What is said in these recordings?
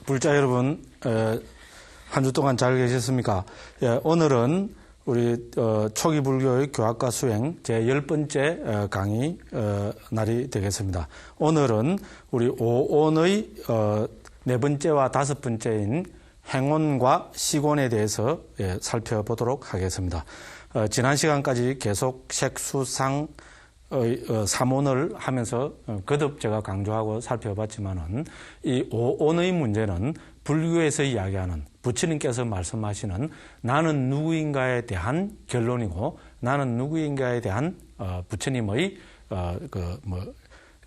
불자 여러분, 한 주 동안 잘 계셨습니까? 오늘은 우리 초기 불교의 교학과 수행 제 10번째 강의 날이 되겠습니다. 오늘은 우리 오온의 네 번째와 다섯 번째인 행온과 시곤에 대해서 살펴보도록 하겠습니다. 지난 시간까지 계속 색수상 삼온을 하면서 거듭 제가 강조하고 살펴봤지만은 이 오온의 문제는 불교에서 이야기하는 부처님께서 말씀하시는 나는 누구인가에 대한 결론이고 나는 누구인가에 대한 부처님의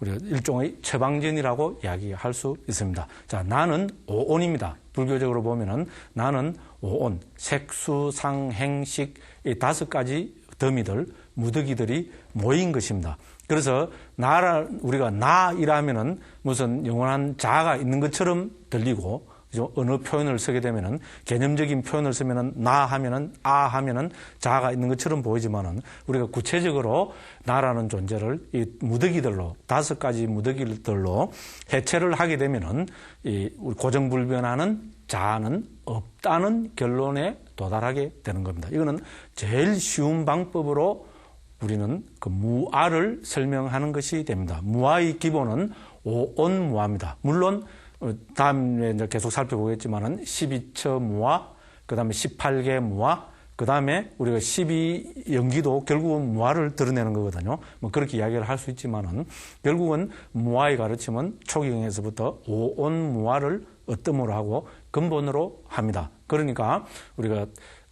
우리가 일종의 처방전이라고 이야기할 수 있습니다. 자, 나는 오온입니다. 불교적으로 보면은 나는 오온, 색수상행식 이 다섯 가지 더미들, 무더기들이 모인 것입니다. 그래서 우리가 나이라면은 무슨 영원한 자가 있는 것처럼 들리고, 어느 표현을 쓰게 되면은 개념적인 표현을 쓰면은 나 하면은 아 하면은 자가 있는 것처럼 보이지만은 우리가 구체적으로 나라는 존재를 이 무더기들로 다섯 가지 무더기들로 해체를 하게 되면은 이 고정불변하는 자는 없다는 결론에 도달하게 되는 겁니다. 이거는 제일 쉬운 방법으로 우리는 그 무아를 설명하는 것이 됩니다. 무아의 기본은 오온무아입니다. 물론 다음에 이제 계속 살펴보겠지만은 12처 무아, 그 다음에 18개 무아, 그 다음에 우리가 12연기도 결국은 무아를 드러내는 거거든요. 뭐 그렇게 이야기를 할 수 있지만은 결국은 무아의 가르침은 초기경에서부터 오온무아를 어뜸으로 하고 근본으로 합니다. 그러니까 우리가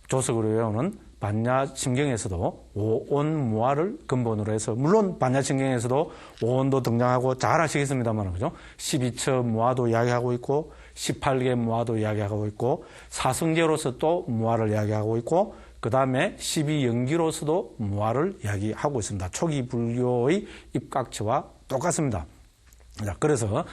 조석으로 외우는 반야심경에서도 오온무아를 근본으로 해서, 물론 반야심경에서도 오온도 등장하고 잘 아시겠습니다만, 그죠? 12처 무아도 이야기하고 있고, 18개 무아도 이야기하고 있고, 사성제로서 또 무아를 이야기하고 있고, 그 다음에 12연기로서도 무아를 이야기하고 있습니다. 초기 불교의 입각처와 똑같습니다. 자, 그래서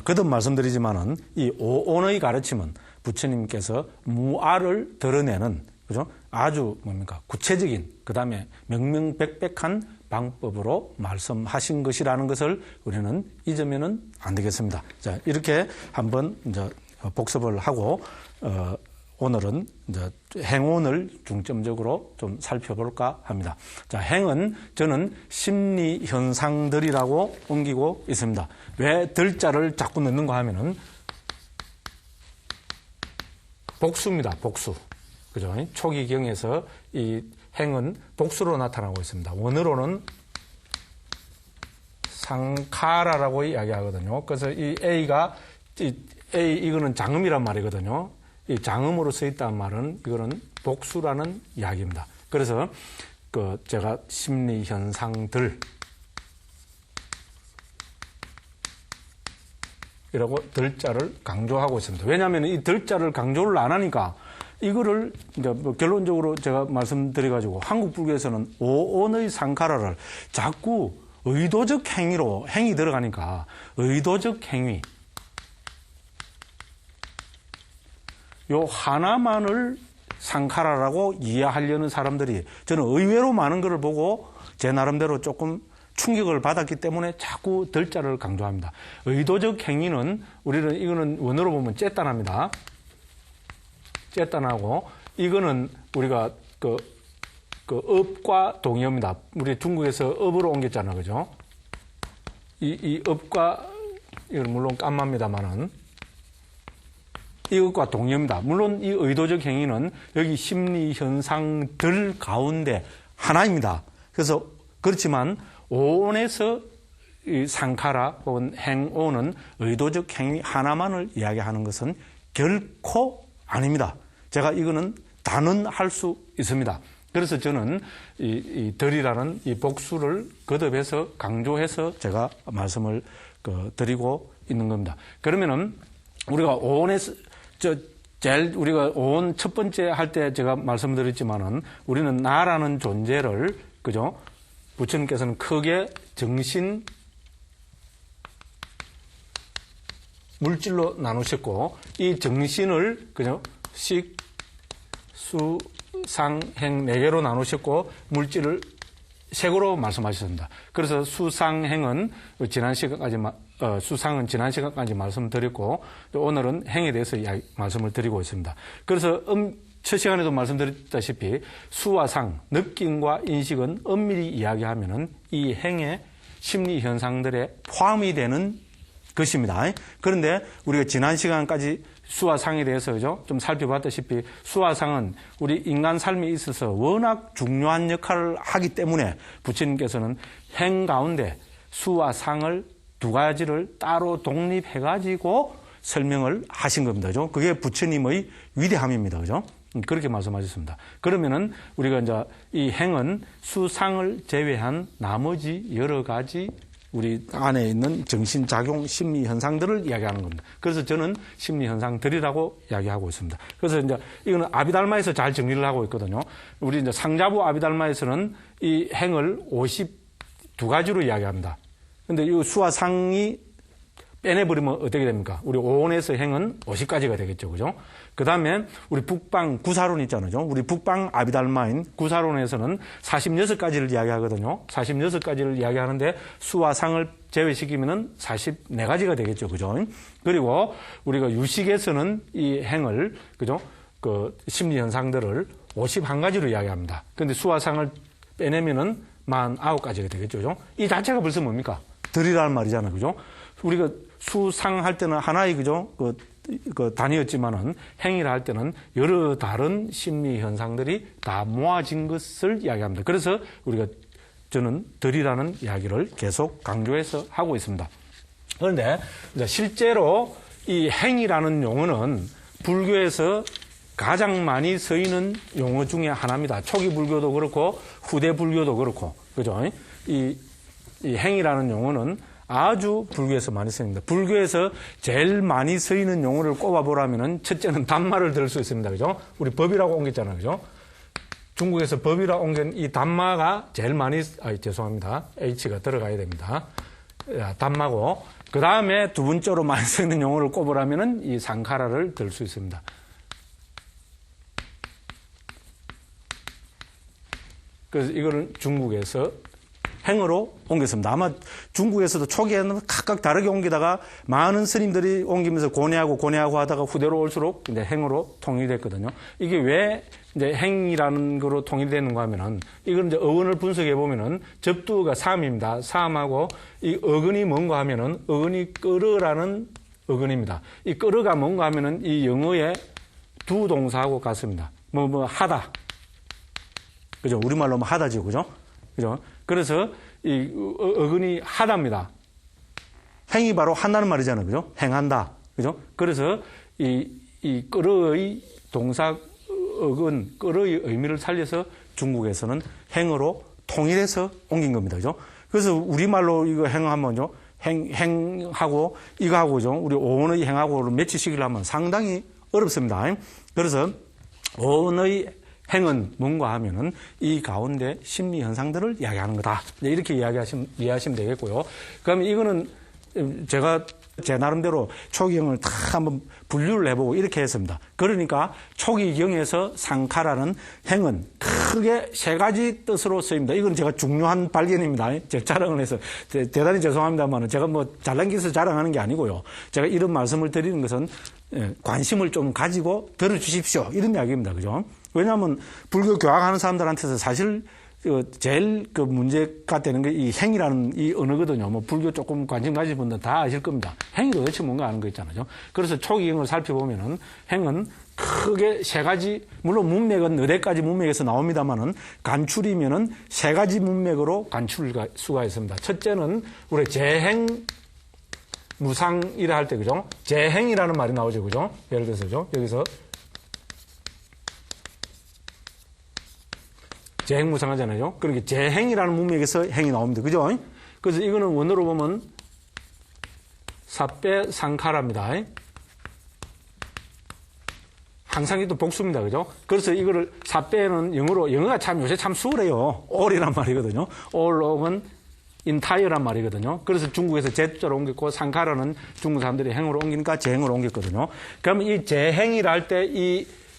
거듭 말씀드리지만은 이 오온의 가르침은 부처님께서 무아를 드러내는, 그죠? 아주 구체적인, 그 다음에 명명백백한 방법으로 말씀하신 것이라는 것을 우리는 잊으면은 안 되겠습니다. 자, 이렇게 한번 이제 복습을 하고, 오늘은 이제 행온을 중점적으로 좀 살펴볼까 합니다. 자, 행은 저는 심리 현상들이라고 옮기고 있습니다. 왜 들자를 자꾸 넣는가 하면은 복수입니다. 복수. 그죠? 초기경에서 이 행은 복수로 나타나고 있습니다. 원어로는 상카라라고 이야기하거든요. 그래서 이 A가, 이거는 장음이란 말이거든요. 이 장음으로 써 있다는 말은 이거는 복수라는 이야기입니다. 그래서 제가 심리 현상들 이라고 들자를 강조하고 있습니다. 왜냐하면 이 들자를 강조를 안 하니까 이거를 이제 결론적으로 제가 말씀드려가지고 한국 불교에서는 오온의 상카라를 자꾸 의도적 행위로 행이 들어가니까 의도적 행위 요 하나만을 상카라라고 이해하려는 사람들이 저는 의외로 많은 것을 보고 제 나름대로 조금 충격을 받았기 때문에 자꾸 들자를 강조합니다. 의도적 행위는 우리는 이거는 원어로 보면 째단합니다. 째단하고 이거는 우리가 업과 동의어입니다. 우리 중국에서 업으로 옮겼잖아요, 그죠? 이 업과 이건 물론 깜합니다만은 이것과 동의어입니다. 물론 이 의도적 행위는 여기 심리 현상들 가운데 하나입니다. 그래서 그렇지만 오온에서 이 상카라 혹은 행온은 의도적 행위 하나만을 이야기하는 것은 결코 아닙니다. 제가 이거는 단언할 수 있습니다. 그래서 저는 이 덜이라는 이 복수를 거듭해서 강조해서 제가 말씀을 드리고 있는 겁니다. 그러면은 우리가 오온에서 제일 우리가 오온 첫 번째 할 때 제가 말씀드렸지만은 우리는 나라는 존재를, 그죠? 부처님께서는 크게 정신, 물질로 나누셨고, 이 정신을, 그죠? 식, 수, 상, 행, 네 개로 나누셨고, 물질을 색으로 말씀하셨습니다. 그래서 수상행은 지난 시간까지 수상은 지난 시간까지 말씀드렸고 오늘은 행에 대해서 말씀을 드리고 있습니다. 그래서 첫 시간에도 말씀드렸다시피 수와 상, 느낌과 인식은 엄밀히 이야기하면은 이 행의 심리 현상들에 포함이 되는 것입니다. 그런데 우리가 지난 시간까지 수와 상에 대해서 좀 살펴봤다시피 수와 상은 우리 인간 삶에 있어서 워낙 중요한 역할을 하기 때문에 부처님께서는 행 가운데 수와 상을 두 가지를 따로 독립해가지고 설명을 하신 겁니다. 그죠? 그게 부처님의 위대함입니다. 그죠? 그렇게 말씀하셨습니다. 그러면은 우리가 이제 이 행은 수상을 제외한 나머지 여러 가지 우리 안에 있는 정신작용 심리 현상들을 이야기하는 겁니다. 그래서 저는 심리 현상들이라고 이야기하고 있습니다. 그래서 이제 이거는 아비달마에서 잘 정리를 하고 있거든요. 우리 이제 상자부 아비달마에서는 이 행을 52가지로 이야기합니다. 근데 이 수와 상이 빼내버리면 어떻게 됩니까? 우리 오온에서 행은 50가지가 되겠죠. 그죠? 그 다음에 우리 북방 구사론 있잖아요. 우리 북방 아비달마인 구사론에서는 46가지를 이야기하거든요. 46가지를 이야기하는데 수와 상을 제외시키면은 44가지가 되겠죠. 그죠? 그리고 우리가 유식에서는 이 행을, 그죠? 그 심리 현상들을 51가지로 이야기합니다. 근데 수와 상을 빼내면은 49가지가 되겠죠. 그죠? 이 자체가 벌써 뭡니까? 덜이라는 말이잖아요. 그죠? 우리가 수상할 때는 하나의, 그죠? 그 단위였지만은 행위를 할 때는 여러 다른 심리 현상들이 다 모아진 것을 이야기합니다. 그래서 저는 덜이라는 이야기를 계속 강조해서 하고 있습니다. 그런데 이제 실제로 이 행위라는 용어는 불교에서 가장 많이 쓰이는 용어 중에 하나입니다. 초기 불교도 그렇고 후대 불교도 그렇고, 그죠? 이 행위라는 용어는 아주 불교에서 많이 쓰입니다. 불교에서 제일 많이 쓰이는 용어를 꼽아보라면은 첫째는 담마를 들 수 있습니다. 그죠? 우리 법이라고 옮겼잖아요. 그죠? 중국에서 법이라고 옮긴 이 담마가 제일 많이, 죄송합니다. H가 들어가야 됩니다. 담마고, 그 다음에 두 번째로 많이 쓰이는 용어를 꼽으라면은 이 상카라를 들 수 있습니다. 그래서 이거를 중국에서 행으로 옮겼습니다. 아마 중국에서도 초기에는 각각 다르게 옮기다가 많은 스님들이 옮기면서 고뇌하고 하다가 후대로 올수록 이제 행으로 통일됐거든요. 이게 왜 이제 행이라는 거로 통일되는가 하면은 이걸 이제 어근을 분석해 보면은 접두가 삼입니다. 삼하고 이 어근이 뭔가 하면은 어근이 끌어라는 어근입니다. 이 끌어가 뭔가 하면은 이 영어의 두 동사하고 같습니다. 하다. 그죠? 우리말로 하면 하다죠. 그죠? 그죠? 그래서 이 어근이 하다입니다. 행이 바로 한다는 말이잖아요. 그죠? 행한다. 그죠? 그래서 이 끌어의 동사 어근, 끌어의 의미를 살려서 중국에서는 행으로 통일해서 옮긴 겁니다. 그죠? 그래서 우리말로 이거 행하면요. 행하고 이거하고 죠. 우리 오온의 행하고를 매치시키려 하면 상당히 어렵습니다. 그래서 오온의 행은 뭔가 하면은 이 가운데 심리 현상들을 이야기하는 거다. 이렇게 이해하시면 되겠고요. 그러면 이거는 제가 제 나름대로 초기경을 다 한번 분류를 해보고 이렇게 했습니다. 그러니까 초기경에서 상카라는 행은 크게 세 가지 뜻으로 쓰입니다. 이건 제가 중요한 발견입니다. 제가 자랑을 해서 대단히 죄송합니다만 제가 잘난 기서 자랑하는 게 아니고요. 제가 이런 말씀을 드리는 것은 관심을 좀 가지고 들어주십시오. 이런 이야기입니다. 그죠? 왜냐하면 불교 교학하는 사람들한테서 사실 제일 문제가 되는 게 이 행이라는 이 언어거든요. 불교 조금 관심 가진 분들 다 아실 겁니다. 행이 도대체 뭔가 아는 거 있잖아요. 그래서 초기경을 살펴보면은 행은 크게 세 가지, 물론 문맥은 4가지 문맥에서 나옵니다만은 간출이면은 3가지 문맥으로 간출할 수가 있습니다. 첫째는 우리 재행, 무상이라 할 때, 그죠? 재행이라는 말이 나오죠. 그죠? 예를 들어서죠. 여기서 재행무상하잖아요. 그러니까 재행이라는 문맥에서 행이 나옵니다. 그죠? 그래서 이거는 원어로 보면 사빼 상카라입니다. 항상 이도 복수입니다. 그죠? 그래서 이거를 사빼는 영어가 요새 참 수월해요. all이란 말이거든요. all은 entire란 말이거든요. 그래서 중국에서 제자로 옮겼고 상카라는 중국 사람들이 행으로 옮기니까 재행으로 옮겼거든요. 그러면 이 재행이라 할 때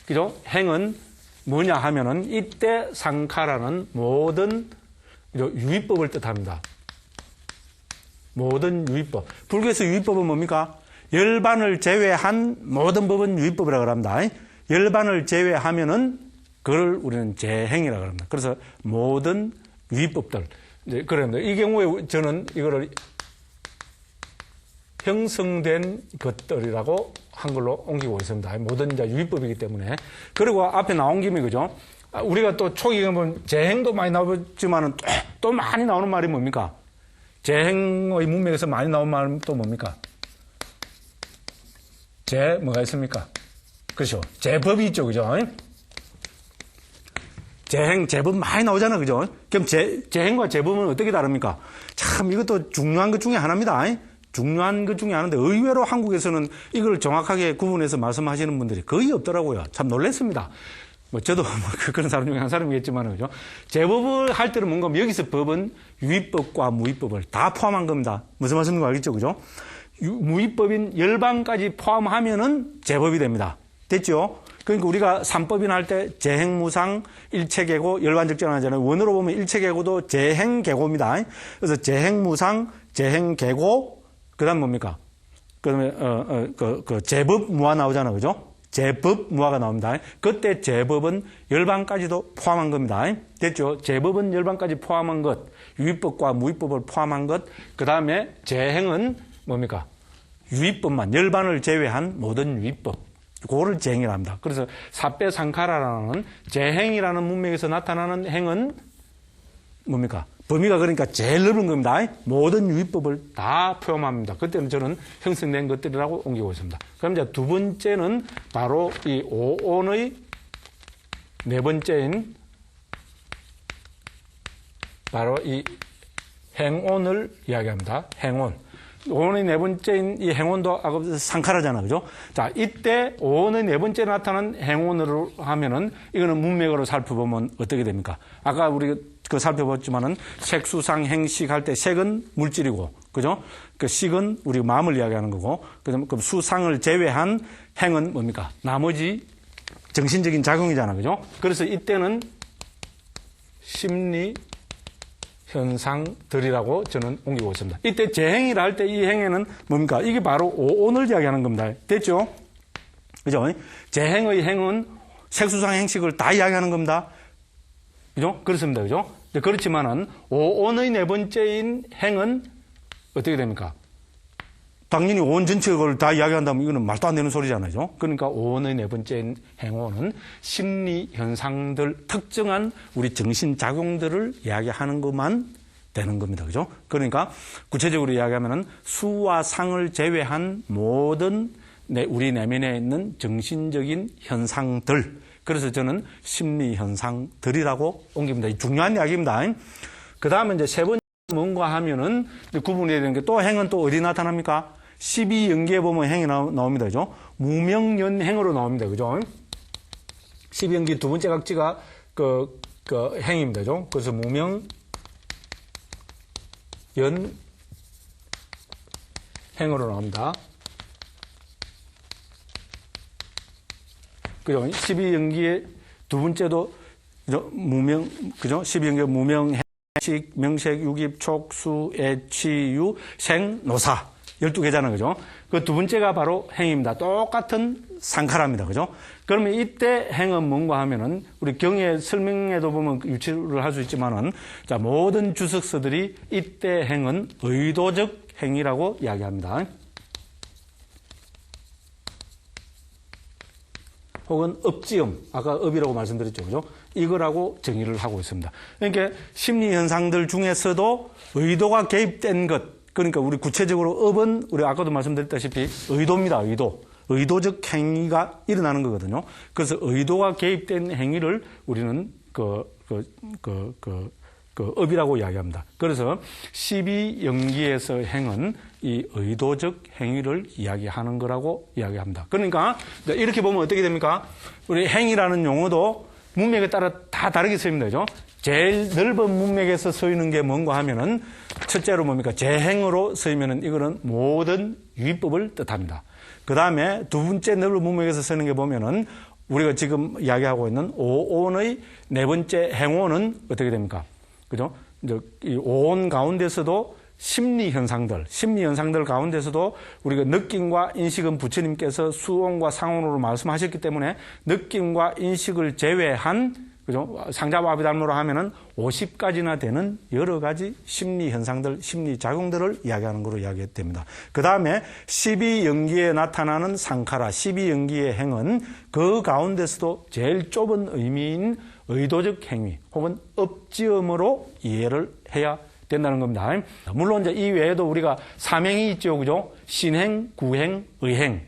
그죠? 행은 뭐냐 하면은 이때 상카라는 모든 유의법을 뜻합니다. 모든 유의법. 불교에서 유의법은 뭡니까? 열반을 제외한 모든 법은 유의법이라고 합니다. 열반을 제외하면은 그걸 우리는 제행이라고 합니다. 그래서 모든 유의법들. 이제 그럽니다. 이 경우에 저는 이거를 형성된 것들이라고 한글로 옮기고 있습니다. 모든 이제 유의법이기 때문에. 그리고 앞에 나온 김에, 그죠? 우리가 또 초기에 보면 재행도 많이 나오지만은 또 많이 나오는 말이 뭡니까? 재행의 문맥에서 많이 나오는 말은 또 뭡니까? 뭐가 있습니까? 그렇죠. 제법이 있죠. 그죠? 제법 많이 나오잖아요. 그죠? 그럼 재행과 제법은 어떻게 다릅니까? 참, 이것도 중요한 것 중에 하나입니다. 중요한 것 중에 하나인데, 의외로 한국에서는 이걸 정확하게 구분해서 말씀하시는 분들이 거의 없더라고요. 참 놀랐습니다. 저도 그런 사람 중에 한 사람이겠지만, 그죠? 제법을 할 때는 뭔가 여기서 법은 유의법과 무의법을 다 포함한 겁니다. 무슨 말씀인지 알겠죠? 그죠? 무의법인 열반까지 포함하면은 제법이 됩니다. 됐죠? 그러니까 우리가 삼법이나 할 때 재행무상, 일체계고, 열반적전 하잖아요. 원어로 보면 일체계고도 재행계고입니다. 그래서 재행무상, 재행계고, 그 다음 뭡니까? 그 다음에, 제법무화 나오잖아요. 그죠? 제법무화가 나옵니다. 그때 제법은 열반까지도 포함한 겁니다. 됐죠? 제법은 열반까지 포함한 것, 유의법과 무의법을 포함한 것, 그 다음에 재행은 뭡니까? 유의법만, 열반을 제외한 모든 유의법. 그거를 재행이라 합니다. 그래서 사빼상카라라는 재행이라는 문맥에서 나타나는 행은 뭡니까? 범위가 그러니까 제일 넓은 겁니다. 모든 유의법을 다 포함합니다. 그때는 저는 형성된 것들이라고 옮기고 있습니다. 그럼 이제 두 번째는 바로 이 오온의 네 번째인 바로 이 행온을 이야기합니다. 행온. 오온의 네 번째인 이 행온도 아까 상카라잖아. 그죠? 자, 이때 오온의 네 번째 나타난 행온으로 하면은 이거는 문맥으로 살펴보면 어떻게 됩니까? 아까 우리 그 살펴봤지만은 색수상 행식 할 때 색은 물질이고, 그죠? 그 식은 우리 마음을 이야기하는 거고, 그다음에 그 수상을 제외한 행은 뭡니까? 나머지 정신적인 작용이잖아. 그죠? 그래서 이때는 심리 현상들이라고 저는 옮기고 있습니다. 이때 재행이라 할 때 이 행에는 뭡니까? 이게 바로 오온을 이야기하는 겁니다. 됐죠? 그죠? 재행의 행은 색수상 행식을 다 이야기하는 겁니다. 그죠? 그렇습니다. 그죠? 그렇지만은 오온의 네 번째인 행은 어떻게 됩니까? 당연히 오온 전체를 다 이야기한다면 이거는 말도 안 되는 소리잖아요. 그러니까 오온의 네 번째인 행온은 심리 현상들, 특정한 우리 정신 작용들을 이야기하는 것만 되는 겁니다. 그죠? 그러니까 구체적으로 이야기하면은 수와 상을 제외한 모든 우리 내면에 있는 정신적인 현상들. 그래서 저는 심리 현상들이라고 옮깁니다. 중요한 이야기입니다. 그 다음에 이제 세 번째 뭔가 하면은 구분해야 되는 게 또 행은 또 어디 나타납니까? 12연기에 보면 행이 나옵니다. 그죠? 무명연행으로 나옵니다. 그죠? 12연기 두 번째 각지가 그 행입니다. 그죠? 그래서 무명연행으로 나옵니다. 그죠? 12연기의 두 번째도 무명, 그죠? 12연기 무명, 식, 명색, 유깁, 촉수, 애취, 유, 생, 노사. 12개잖아요. 그죠? 그 두 번째가 바로 행입니다. 똑같은 상카라입니다. 그죠? 그러면 이때 행은 뭔가 하면은, 우리 경의 설명에도 보면 유추를 할 수 있지만은, 자, 모든 주석서들이 이때 행은 의도적 행위라고 이야기합니다. 혹은 업지음, 아까 업이라고 말씀드렸죠. 그죠? 이거라고 정의를 하고 있습니다. 그러니까 심리 현상들 중에서도 의도가 개입된 것, 그러니까 우리 구체적으로 업은 우리 아까도 말씀드렸다시피 의도입니다. 의도적 행위가 일어나는 거거든요. 그래서 의도가 개입된 행위를 우리는 업이라고 이야기합니다. 그래서 12연기에서 행은 이 의도적 행위를 이야기하는 거라고 이야기합니다. 그러니까 이렇게 보면 어떻게 됩니까? 우리 행위라는 용어도 문맥에 따라 다 다르게 쓰입니다. 그죠? 제일 넓은 문맥에서 쓰이는 게 뭔가 하면은 첫째로 뭡니까? 재행으로 쓰이면은 이거는 모든 유의법을 뜻합니다. 그 다음에 두 번째 넓은 문맥에서 쓰는 게 보면은 우리가 지금 이야기하고 있는 오온의 네 번째 행온은 어떻게 됩니까? 그죠? 이 오온 가운데서도 심리 현상들 가운데서도 우리가 느낌과 인식은 부처님께서 수온과 상온으로 말씀하셨기 때문에 느낌과 인식을 제외한, 그죠? 상자바비담로로 하면은 50가지나 되는 여러 가지 심리 현상들, 심리 작용들을 이야기하는 것으로 이야기됩니다. 그 다음에 12연기에 나타나는 상카라, 12연기의 행은 그 가운데서도 제일 좁은 의미인 의도적 행위 혹은 업지음으로 이해를 해야 된다는 겁니다. 물론 이제 이 외에도 우리가 사명이 있죠, 그죠? 신행, 구행, 의행,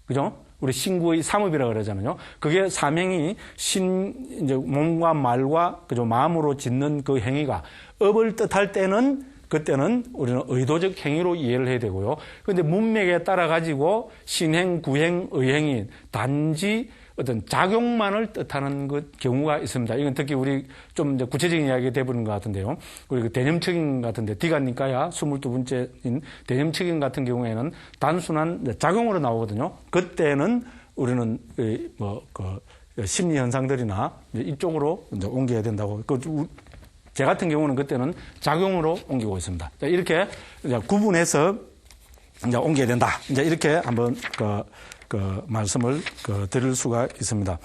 그죠? 우리 신구의 삼업이라고 그러잖아요. 그게 사명이 이제 몸과 말과, 그죠? 마음으로 짓는 그 행위가 업을 뜻할 때는, 그때는 우리는 의도적 행위로 이해를 해야 되고요. 그런데 문맥에 따라 가지고 신행, 구행, 의행이 단지 어떤 작용만을 뜻하는 경우가 있습니다. 이건 특히 우리 좀 이제 구체적인 이야기가 되어버린 것 같은데요. 우리 그 대념척인 같은데, 디가니까야 22번째인 대념척인 같은 경우에는 단순한 작용으로 나오거든요. 그때는 우리는 심리 현상들이나 이쪽으로 이제 옮겨야 된다고. 제 같은 경우는 그때는 작용으로 옮기고 있습니다. 이렇게 이제 구분해서 이제 옮겨야 된다. 이제 이렇게 한번 말씀을 드릴 수가 있습니다.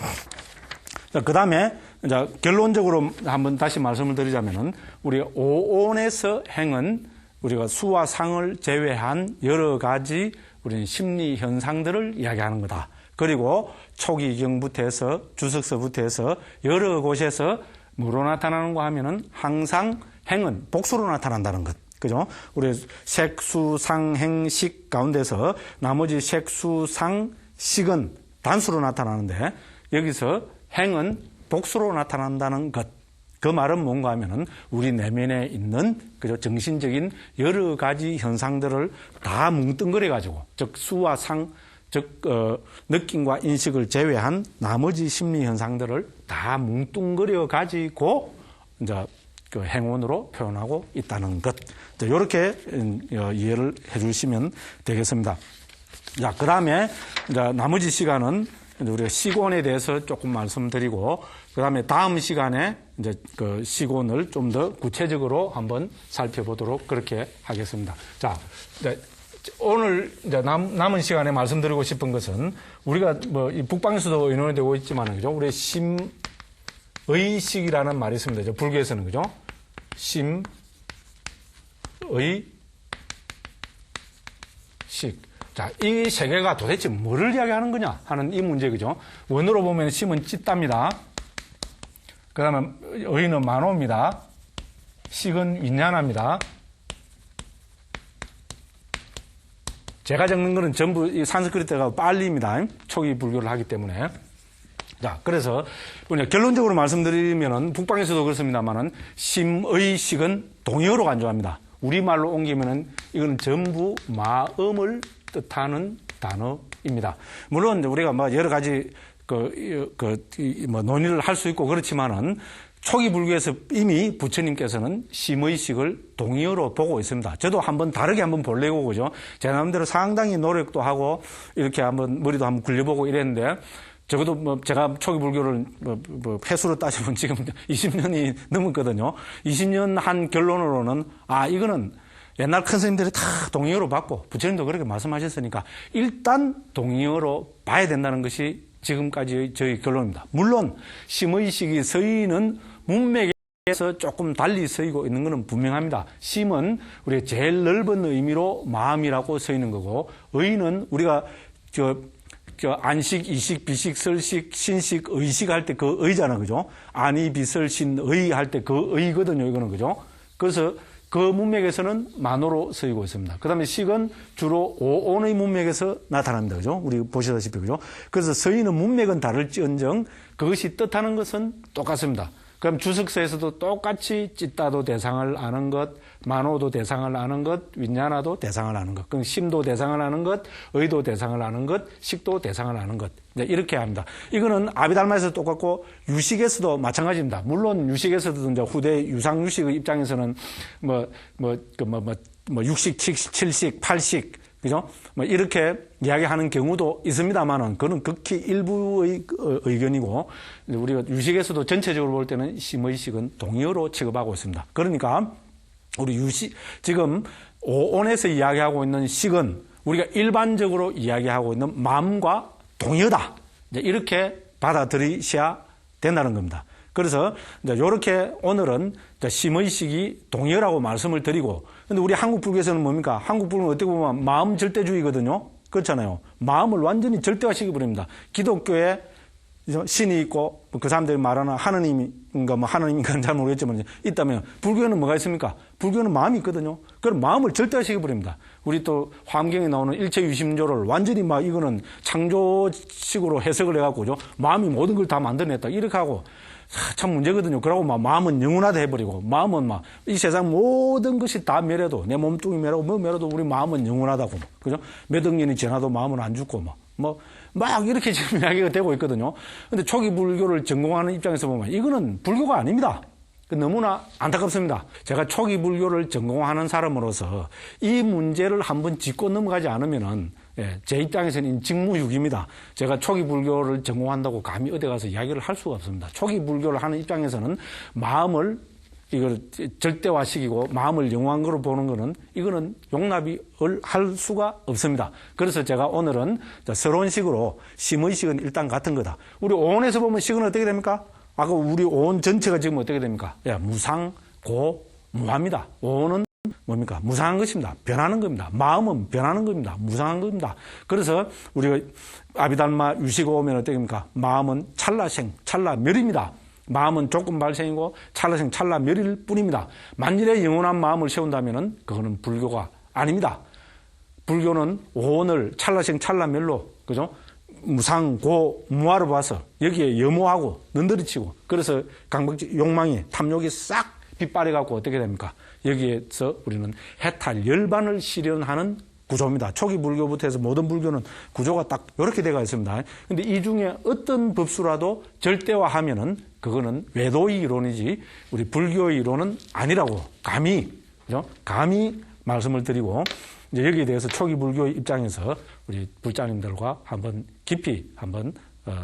그 다음에 이제 결론적으로 한번 다시 말씀을 드리자면은 우리 오온에서 행은 우리가 수와 상을 제외한 여러 가지 우리는 심리 현상들을 이야기하는 거다. 그리고 초기경부터 해서 주석서부터 해서 여러 곳에서 뭐로 나타나는가 하면은 항상 행은 복수로 나타난다는 것. 그죠? 우리 색수상행식 가운데서 나머지 색수상식은 단수로 나타나는데 여기서 행은 복수로 나타난다는 것. 그 말은 뭔가 하면은 우리 내면에 있는 그죠? 정신적인 여러 가지 현상들을 다 뭉뚱그려 가지고, 즉 수와 상, 즉 느낌과 인식을 제외한 나머지 심리 현상들을 다 뭉뚱그려 가지고 이제 그 행원으로 표현하고 있다는 것. 이렇게 이해를 해주시면 되겠습니다. 자, 그 다음에 이제 나머지 시간은 이제 우리가 시곤에 대해서 조금 말씀드리고, 그 다음에 다음 시간에 이제 그 시곤을 좀 더 구체적으로 한번 살펴보도록 그렇게 하겠습니다. 자, 오늘 이제 남은 시간에 말씀드리고 싶은 것은 우리가 뭐 이 북방에서도 의논이 되고 있지만, 그죠? 우리 심의식이라는 말이 있습니다. 불교에서는, 그죠? 심의식. 자, 이 세 개가 도대체 뭐를 이야기하는 거냐 하는 이 문제, 그죠? 원어로 보면 심은 찢다입니다. 그 다음에 의는 만호입니다. 식은 윈냐나입니다. 제가 적는 거는 전부 이 산스크리트가 빨리입니다. 초기 불교를 하기 때문에. 자, 그래서 결론적으로 말씀드리면은 북방에서도 그렇습니다만은 심의식은 동의어로 간주합니다. 우리말로 옮기면은 이거는 전부 마음을 뜻하는 단어입니다. 물론 우리가 뭐 여러 가지 논의를 할 수 있고 그렇지만은 초기 불교에서 이미 부처님께서는 심의식을 동의어로 보고 있습니다. 저도 한번 다르게 한번 보려고, 그죠? 제 나름대로 상당히 노력도 하고 이렇게 한번 머리도 한번 굴려보고 이랬는데, 적어도 뭐 제가 초기 불교를 횟수로 따지면 지금 20년이 넘었거든요. 20년 한 결론으로는 이거는 옛날 큰 스님들이 다 동의어로 받고 부처님도 그렇게 말씀하셨으니까 일단 동의어로 봐야 된다는 것이 지금까지의 저희 결론입니다. 물론 심의식이 서이는 문맥에서 조금 달리 서이고 있는 것은 분명합니다. 심은 우리가 제일 넓은 의미로 마음이라고 서이는 거고, 의는 우리가 안식, 이식, 비식, 설식, 신식, 의식 할 때 그 의잖아, 그죠? 안이, 비설, 신, 의 할 때 그 의거든요, 이거는, 그죠? 그래서 그 문맥에서는 만호로 쓰이고 있습니다. 그 다음에 식은 주로 오온의 문맥에서 나타납니다. 그죠? 우리 보시다시피, 그죠? 그래서 서인은 문맥은 다를지언정 그것이 뜻하는 것은 똑같습니다. 그럼 주석서에서도 똑같이 찢다도 대상을 아는 것, 만호도 대상을 아는 것, 윈냐나도 대상을 아는 것, 그럼 심도 대상을 아는 것, 의도 대상을 아는 것, 식도 대상을 아는 것. 이렇게 합니다. 이거는 아비달마에서도 똑같고 유식에서도 마찬가지입니다. 물론 유식에서도 이제 후대 유상유식의 입장에서는 육식, 칠식, 팔식, 그죠? 이렇게 이야기하는 경우도 있습니다만은, 그건 극히 일부의 의견이고, 우리가 유식에서도 전체적으로 볼 때는 심의식은 동의어로 취급하고 있습니다. 그러니까, 우리 지금 오온에서 이야기하고 있는 식은 우리가 일반적으로 이야기하고 있는 마음과 동의어다. 이렇게 받아들이셔야 된다는 겁니다. 그래서 이렇게 오늘은 심의식이 동의어라고 말씀을 드리고, 근데 우리 한국 불교에서는 뭡니까? 한국 불교는 어떻게 보면 마음 절대주의거든요. 그렇잖아요. 마음을 완전히 절대화시켜 버립니다. 기독교에 신이 있고 그 사람들이 말하는 하느님인가 하느님인가는 잘 모르겠지만 있다면, 불교에는 뭐가 있습니까? 불교는 마음이 있거든요. 그럼 마음을 절대화시켜 버립니다. 우리 또 화엄경에 나오는 일체유심조를 완전히 이거는 창조식으로 해석을 해갖고죠, 마음이 모든 걸 다 만들어냈다 이렇게 하고, 참 문제거든요. 그러고 마음은 영원하다 해버리고, 마음은 이 세상 모든 것이 다 멸해도, 내 몸뚱이 멸하고 뭐 멸해도 우리 마음은 영원하다고, 그죠? 몇 억 년이 지나도 마음은 안 죽고 막 이렇게 지금 이야기가 되고 있거든요. 근데 초기 불교를 전공하는 입장에서 보면 이거는 불교가 아닙니다. 너무나 안타깝습니다. 제가 초기 불교를 전공하는 사람으로서 이 문제를 한번 짚고 넘어가지 않으면은, 제 입장에서는 직무유기입니다. 제가 초기 불교를 전공한다고 감히 어디 가서 이야기를 할 수가 없습니다. 초기 불교를 하는 입장에서는 마음을 이걸 절대화시키고 마음을 영원한 거로 보는 거는, 이거는 용납이 할 수가 없습니다. 그래서 제가 오늘은 새로운 식으로 심의식은 일단 같은 거다. 우리 오온에서 보면 식은 어떻게 됩니까? 아까 우리 오온 전체가 지금 어떻게 됩니까? 무상, 고, 무합니다. 오온은 뭡니까? 무상한 것입니다. 변하는 겁니다. 마음은 변하는 겁니다. 무상한 겁니다. 그래서 우리가 아비달마 유시고 오면 어떻게 됩니까? 마음은 찰나생, 찰나멸입니다. 마음은 조금 발생이고 찰나생, 찰나멸일 뿐입니다. 만일에 영원한 마음을 세운다면은 그거는 불교가 아닙니다. 불교는 오온을 찰나생, 찰나멸로, 그죠? 무상, 고, 무아로 봐서 여기에 염호하고 는드리치고, 그래서 강박지, 욕망이, 탐욕이 싹 빗발해갖고 어떻게 됩니까? 여기에서 우리는 해탈, 열반을 실현하는 구조입니다. 초기 불교부터 해서 모든 불교는 구조가 딱 이렇게 되어 있습니다. 근데 이 중에 어떤 법수라도 절대화하면은 그거는 외도의 이론이지 우리 불교의 이론은 아니라고 감히, 그죠? 감히 말씀을 드리고, 이제 여기에 대해서 초기 불교의 입장에서 우리 불자님들과 한번 깊이 한번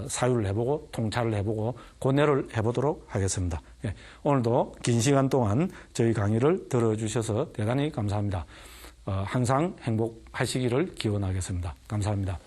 사유를 해보고 통찰을 해보고 고뇌를 해보도록 하겠습니다. 오늘도 긴 시간 동안 저희 강의를 들어주셔서 대단히 감사합니다. 항상 행복하시기를 기원하겠습니다. 감사합니다.